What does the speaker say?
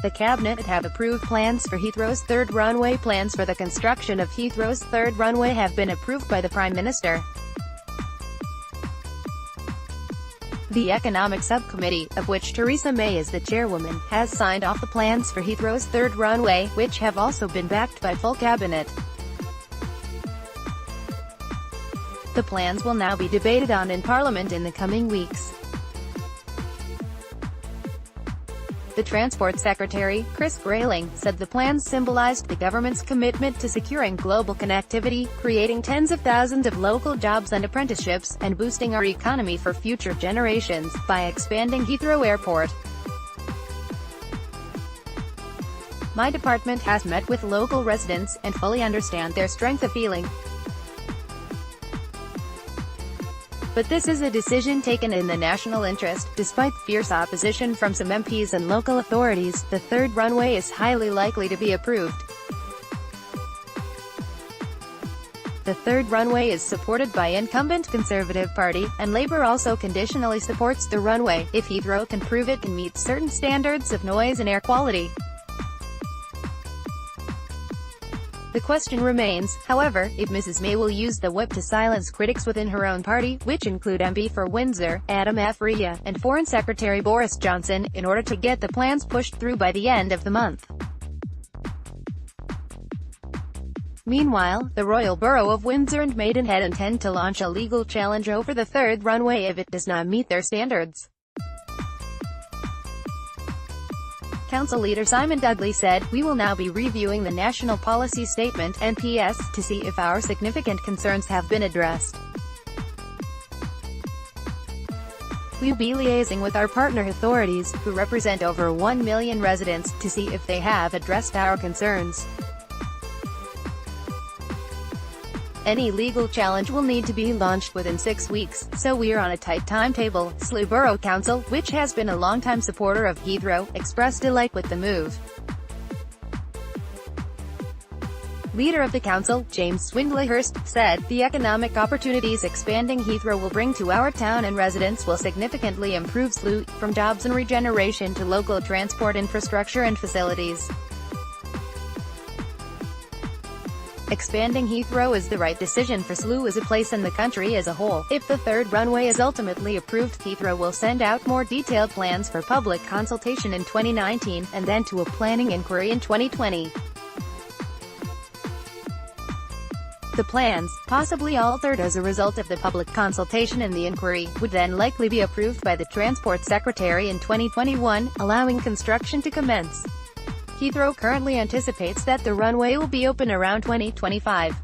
The cabinet have approved plans for Heathrow's third runway. Plans for the construction of Heathrow's third runway have been approved by the Prime Minister. The Economic Subcommittee, of which Theresa May is the chairwoman, has signed off the plans for Heathrow's third runway, which have also been backed by full cabinet. The plans will now be debated on in Parliament in the coming weeks. The Transport Secretary, Grayling, said the plans symbolized the government's commitment to securing global connectivity, creating tens of thousands of local jobs and apprenticeships, and boosting our economy for future generations, by expanding Heathrow Airport. My department has met with local residents, and fully understand their strength of feeling. But this is a decision taken in the national interest. Despite fierce opposition from some MPs and local authorities, the third runway is highly likely to be approved. The third runway is supported by incumbent Conservative Party, and Labour also conditionally supports the runway, if Heathrow can prove it can meet certain standards of noise and air quality. The question remains, however, if Mrs May will use the whip to silence critics within her own party, which include MP for Windsor, Adam F. Ria, and Foreign Secretary Boris Johnson, in order to get the plans pushed through by the end of the month. Meanwhile, the Royal Borough of Windsor and Maidenhead intend to launch a legal challenge over the third runway if it does not meet their standards. Council leader Simon Dudley said, "We will now be reviewing the National Policy Statement (NPS) to see if our significant concerns have been addressed. We will be liaising with our partner authorities, who represent over 1 million residents, to see if they have addressed our concerns. Any legal challenge will need to be launched within 6 weeks, so we're on a tight timetable." Slough Borough Council, which has been a long-time supporter of Heathrow, expressed delight with the move. Leader of the council, James Swindlehurst, said, "The economic opportunities expanding Heathrow will bring to our town and residents will significantly improve Slough, from jobs and regeneration to local transport infrastructure and facilities. Expanding Heathrow is the right decision for Slough as a place and the country as a whole. If the third runway is ultimately approved, Heathrow will send out more detailed plans for public consultation in 2019, and then to a planning inquiry in 2020. The plans, possibly altered as a result of the public consultation and the inquiry, would then likely be approved by the Transport Secretary in 2021, allowing construction to commence. Heathrow currently anticipates that the runway will be open around 2025.